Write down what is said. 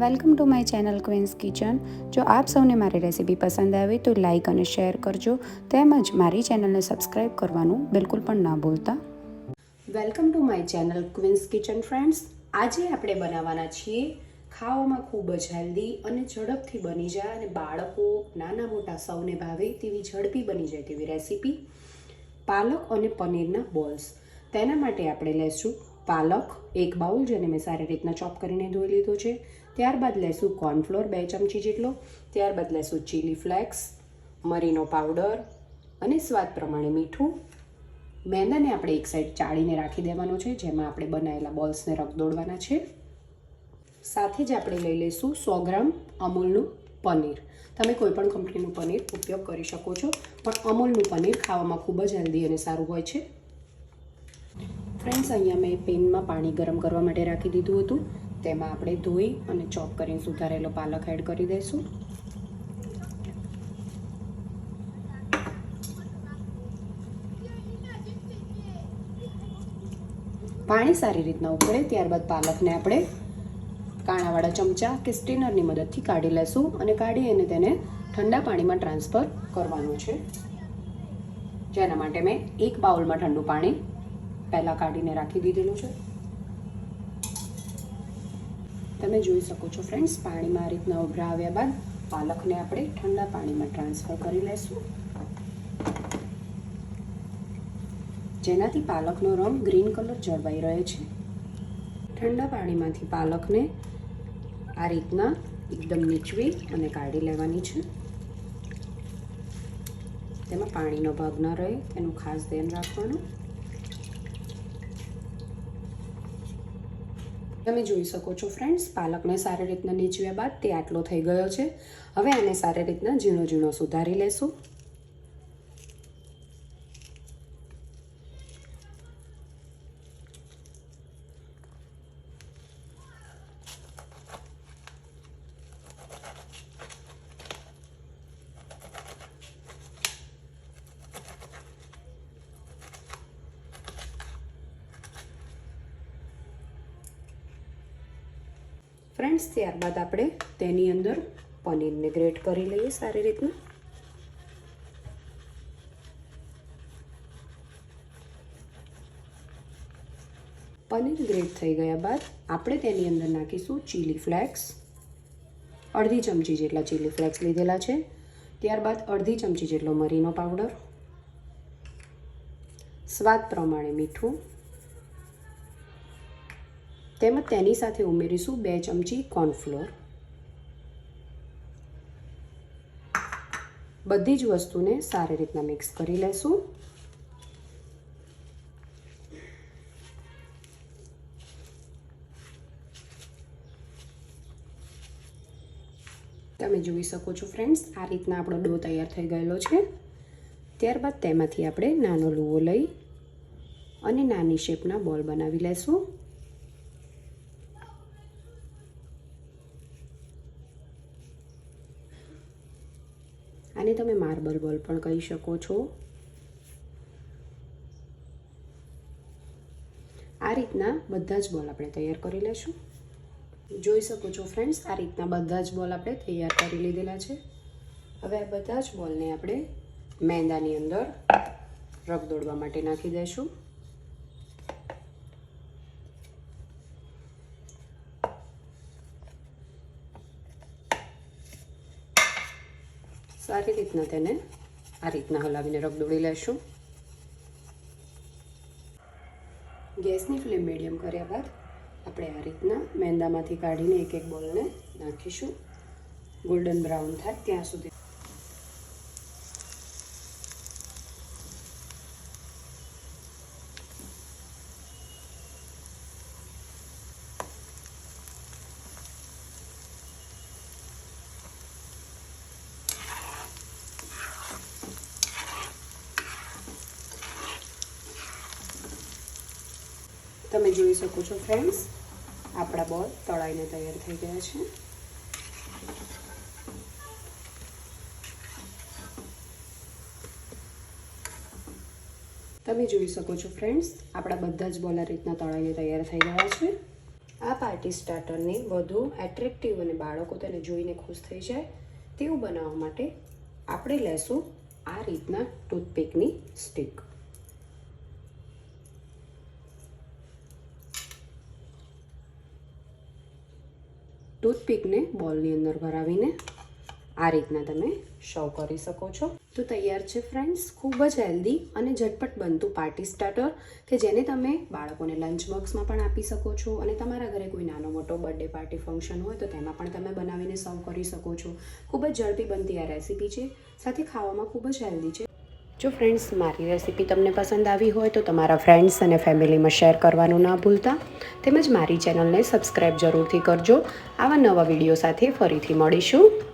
Welcome to my channel Queens kitchen. જો આપ સૌને મારી રેસીપી પસંદ આવે તો લાઇક અને શેર કરજો, તેમજ મારી ચેનલને સબસ્ક્રાઈબ કરવાનું બિલકુલ પણ ના ભૂલતા। Welcome to my channel Queens kitchen friends. આજે આપણે બનાવવાના છીએ ખાવામાં ખૂબ જ હેલ્ધી અને ઝડપથી બની જાય અને બાળકો નાના મોટા સૌને ભાવે તેવી ઝડપી બની જાય તેવી રેસીપી પાલક અને પનીરના બોલ્સ। તેના માટે આપણે લઈશું પાલક એક બાઉલ, જેને મેં સારી રીતના ચોપ કરીને ધોઈ લીધો છે। ત્યારબાદ લઈશું કોર્નફ્લોર 2 ચમચી જેટલો, ત્યારબાદ લઈશું ચીલી ફ્લેક્સ, મરીનો પાવડર અને સ્વાદ પ્રમાણે મીઠું। મેંદાને આપણે એક સાઈડ ચાળીને રાખી દેવાનો છે, જેમાં આપણે બનાવેલા બોલ્સને રગદોળવાના છે। સાથે જ આપણે લઈ લઈશું 100 ગ્રામ અમૂલનું પનીર। તમે કોઈ પણ કંપનીનું પનીર ઉપયોગ કરી શકો છો, પણ અમૂલનું પનીર ખાવામાં ખૂબ જ હેલ્ધી અને સારું હોય છે। ફ્રેન્ડ્સ, અહીંયા મેં પેનમાં પાણી ગરમ કરવા માટે રાખી દીધું હતું, તેમાં આપણે ધોઈ અને ચોપ કરીને સુધારેલો પાલક એડ કરી દઈશું। પાણી સારી રીતના ઉકળે ત્યારબાદ પાલકને આપણે કાણાવાળા ચમચા કે સ્ટ્રેનરની મદદથી કાઢી લેશું અને કાઢી અને તેને ઠંડા પાણીમાં ટ્રાન્સફર કરવાનું છે, જેના માટે મેં એક બાઉલમાં ઠંડુ પાણી પહેલાં કાઢીને રાખી દીધેલું છે। તમે જોઈ શકો છો ફ્રેન્ડ્સ, પાણીમાં આ રીતના ઉભરા આવ્યા બાદ પાલકને આપણે ઠંડા પાણીમાં ટ્રાન્સફર કરી લેશું, જેનાથી પાલકનો રંગ ગ્રીન કલર જળવાઈ રહે છે। ઠંડા પાણીમાંથી પાલકને આ રીતના એકદમ નીચવી અને કાઢી લેવાની છે। તેમાં પાણીનો ભાગ ન રહે તેનું ખાસ ધ્યાન રાખવાનું। તમે જોઈ શકો છો ફ્રેન્ડ્સ, પાલકને સારી રીતના નીચવ્યા બાદ તે આટલો થઈ ગયો છે। હવે આને સારી રીતના ઝીણો ઝીણો સુધારી લેશું। ફ્રેન્ડ્સ, ત્યારબાદ આપણે તેની અંદર પનીરને ગ્રેટ કરી લઈએ સારી રીતના। પનીર ગ્રેટ થઈ ગયા બાદ આપણે તેની અંદર નાખીશું ચીલી ફ્લેક્સ। અડધી ચમચી જેટલા ચીલી ફ્લેક્સ લીધેલા છે। ત્યારબાદ અડધી ચમચી જેટલો મરીનો પાવડર, સ્વાદ પ્રમાણે મીઠું, તેમજ તેની સાથે ઉમેરીશું 2 ચમચી કોર્નફ્લોર। બધી જ વસ્તુને સારી રીતના મિક્સ કરી લેશું। તમે જોઈ શકો છો ફ્રેન્ડ્સ, આ રીતના આપણો ડો તૈયાર થઈ ગયેલો છે। ત્યારબાદ તેમાંથી આપણે નાનો લુવો લઈ અને નાની શેપના બોલ બનાવી લેશું। આને તમે માર્બલ બોલ પણ કહી શકો છો। આ રીતના બધા જ બોલ આપણે તૈયાર કરી લેશું। જોઈ શકો છો ફ્રેન્ડ્સ, આ રીતના બધા જ બોલ આપણે તૈયાર કરી લીધેલા છે। હવે આ બધા જ બોલને આપણે મેંદાની અંદર રગદોળવા માટે નાખી દઈશું। સારી રીતના તેને આ રીતના હલાવીને રગદોળી લેશું। ગેસની ફ્લેમ મીડિયમ કર્યા બાદ આપણે આ રીતના મેંદામાંથી કાઢીને એક એક બોલને નાખીશું, ગોલ્ડન બ્રાઉન થાય ત્યાં સુધી। તમે જોઈ શકો છો ફ્રેન્ડ્સ, આપણા બોલ તળાઈને તૈયાર થઈ ગયા છે। તમે જોઈ શકો છો ફ્રેન્ડ્સ, આપણા બધા જ બોલ આ રીતના તળાઈને તૈયાર થઈ ગયા છે। આ પાર્ટી સ્ટાર્ટરને વધુ એટ્રેક્ટિવ અને બાળકો તેને જોઈને ખુશ થઈ જાય તેવું બનાવવા માટે આપણે લેશું આ રીતના ટૂથપીકની સ્ટીક. ટૂથપીકને બોલની અંદર ભરાવીને આ રીતના તમે સર્વ કરી શકો છો. તો તૈયાર છે ફ્રેન્ડ્સ, ખૂબ જ હેલ્ધી અને ઝટપટ બનતું પાર્ટી સ્ટાર્ટર કે જેને તમે બાળકોને લંચ બોક્સમાં પણ આપી શકો છો અને તમારા ઘરે કોઈ નાનો મોટો બર્થડે પાર્ટી ફંક્શન હોય તો તેમાં પણ તમે બનાવીને સર્વ કરી શકો છો. ખૂબ જ ઝડપી બનતી આ રેસીપી છે, સાથે ખાવામાં ખૂબ જ હેલ્ધી છે. જો ફ્રેન્ડ્સ મારી રેસીપી તમને પસંદ આવી હોય તો તમારા ફ્રેન્ડ્સ અને ફેમિલીમાં શેર કરવાનું ના ભૂલતા, તેમજ મારી ચેનલને સબસ્ક્રાઈબ જરૂરથી કરજો. આવા નવા વિડીયો સાથે ફરીથી મળીશું.